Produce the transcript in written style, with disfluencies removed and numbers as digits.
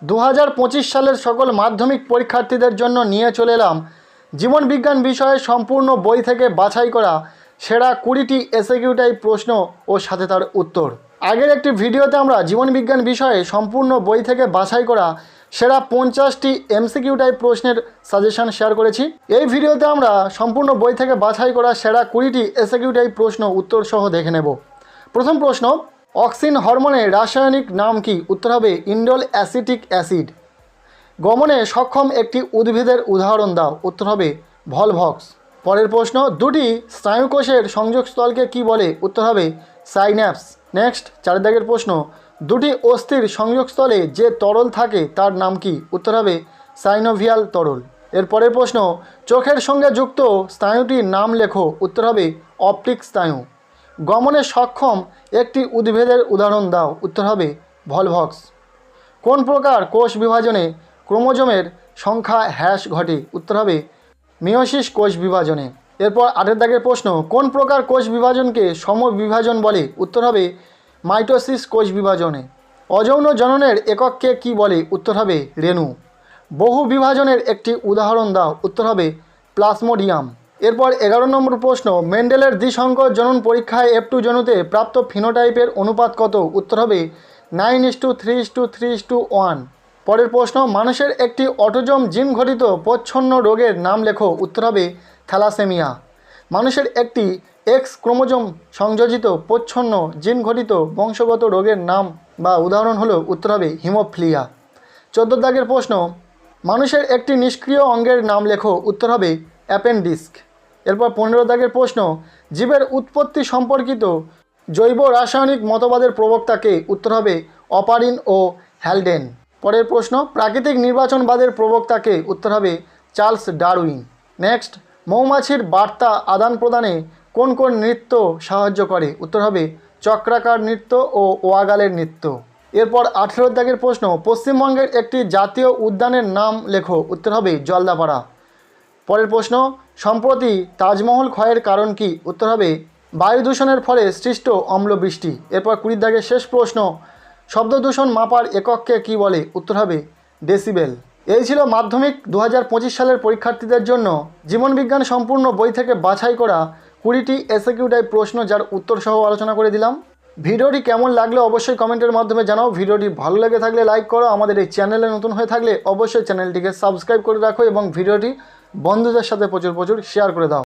2025 সালের সকল মাধ্যমিক পরীক্ষার্থীদের জন্য নিয়ে চলে এলাম জীবন বিজ্ঞান বিষয়ে সম্পূর্ণ বই থেকে বাছাই করা সেরা 20টি এসএকিউ টাইপ প্রশ্ন ও সাথে তার উত্তর। আগের একটি ভিডিওতে আমরা জীবন বিজ্ঞান বিষয়ে সম্পূর্ণ বই থেকে বাছাই করা সেরা 50টি এমসিকিউ টাইপ প্রশ্নের সাজেশন শেয়ার করেছি। এই ভিডিওতে আমরা সম্পূর্ণ বই থেকে বাছাই করা সেরা 20টি এসএকিউ টাইপ প্রশ্ন উত্তর সহ দেখে নেব। প্রথম প্রশ্ন, অক্সিন হরমোনের রাসায়নিক নাম কি? উত্তর হবে ইন্ডোল অ্যাসিটিক অ্যাসিড। গমনে সক্ষম একটি উদ্ভিদের উদাহরণ দাও। উত্তর হবে ভলভক্স। পরের প্রশ্ন, দুটি স্নায়ুকোষের সংযোগস্থলকে কি বলে? উত্তর হবে সাইন্যাপস। নেক্সট, 4 দাগের প্রশ্ন, দুটি অস্থির সংযোগস্থলে যে তরল থাকে তার নাম কি? উত্তর হবে সাইনোভিয়াল তরল। এর পরের প্রশ্ন, চোখের সঙ্গে যুক্ত স্নায়ুটির নাম লেখো। উত্তর হবে অপটিক স্নায়ু। গমনে সক্ষম একটি উদ্ভিদের উদাহরণ দাও। উত্তর হবে ভলভক্স। কোন প্রকার কোষ বিভাজনে ক্রোমোজোমের সংখ্যা হ্রাস ঘটে? উত্তর হবে মিয়োসিস কোষ বিভাজনে। এরপর 8 দাগের প্রশ্ন, কোন প্রকার কোষ বিভাজনকে সমবিভাজন বলে? উত্তর হবে মাইটোসিস কোষ বিভাজনে। অযৌন জননের একককে কি বলে? উত্তর হবে রেণু। বহু বিভাজনের একটি উদাহরণ দাও। উত্তর হবে প্লাজমোডিয়াম। এরপর 11 নম্বর প্রশ্ন, মেন্ডেলের দ্বিসংকর জনন পরীক্ষায় F2 জনুতে প্রাপ্ত ফিনোটাইপের অনুপাত কত? উত্তর হবে 9:3:3:1। পরের প্রশ্ন, মানুষের একটি অটোজোম জিন ঘটিত প্রচ্ছন্ন রোগের নাম লেখো। উত্তর হবে থ্যালাসেমিয়া। মানুষের একটি এক্স ক্রোমোজোম সংযোজিত প্রচ্ছন্ন জিন ঘটিত বংশগত রোগের নাম বা উদাহরণ হলো উত্তর হবে হিমোফিলিয়া। 14 দাগের প্রশ্ন, মানুষের একটি নিষ্ক্রিয় অঙ্গের নাম লেখো। উত্তর হবে অ্যাপেন্ডিক্স। এরপর 15 দাগের প্রশ্ন, জীবের উৎপত্তি সম্পর্কিত জৈব রাসায়নিক মতবাদের প্রবক্তা কে? উত্তর হবে অপারিন ও হ্যালডেন। পরের প্রশ্ন, প্রাকৃতিক নির্বাচনবাদের প্রবক্তা কে? উত্তর হবে চার্লস ডারউইন। নেক্সট, মৌমাছির বার্তা আদান প্রদানে কোন কোন নৃত্য সাহায্য করে? উত্তর হবে চক্রাকার নৃত্য ও ওয়াগালের নৃত্য। এরপর 18 দাগের প্রশ্ন, পশ্চিমবঙ্গের একটি জাতীয় উদ্যানের নাম লেখো। উত্তর হবে জলদাপাড়া। পরের প্রশ্ন, সম্প্রতি তাজমহল ক্ষয়ের কারণ কি? উত্তর হবে বায়ু দূষণের ফলে সৃষ্ট অম্লবৃষ্টি। এরপর 20 দাগের শেষ প্রশ্ন, শব্দ দূষণ মাপার একককে কি বলে? উত্তর হবে ডেসিবেল। এই ছিল মাধ্যমিক 2025 সালের পরীক্ষার্থীদের জন্য জীবনবিজ্ঞান সম্পূর্ণ বই থেকে বাছাই করা 20টি এসএকিউ টাইপ প্রশ্ন, যার উত্তর সহ আলোচনা করে দিলাম। ভিডিওটি কেমন লাগলো অবশ্যই কমেন্টের মাধ্যমে জানাও। ভিডিওটি ভালো লেগে থাকলে লাইক করো। আমাদের এই চ্যানেলে নতুন হয়ে থাকলে অবশ্যই চ্যানেলটিকে সাবস্ক্রাইব করে রাখো এবং ভিডিওটি বন্ধুদের সাথে প্রচুর শেয়ার করে দাও।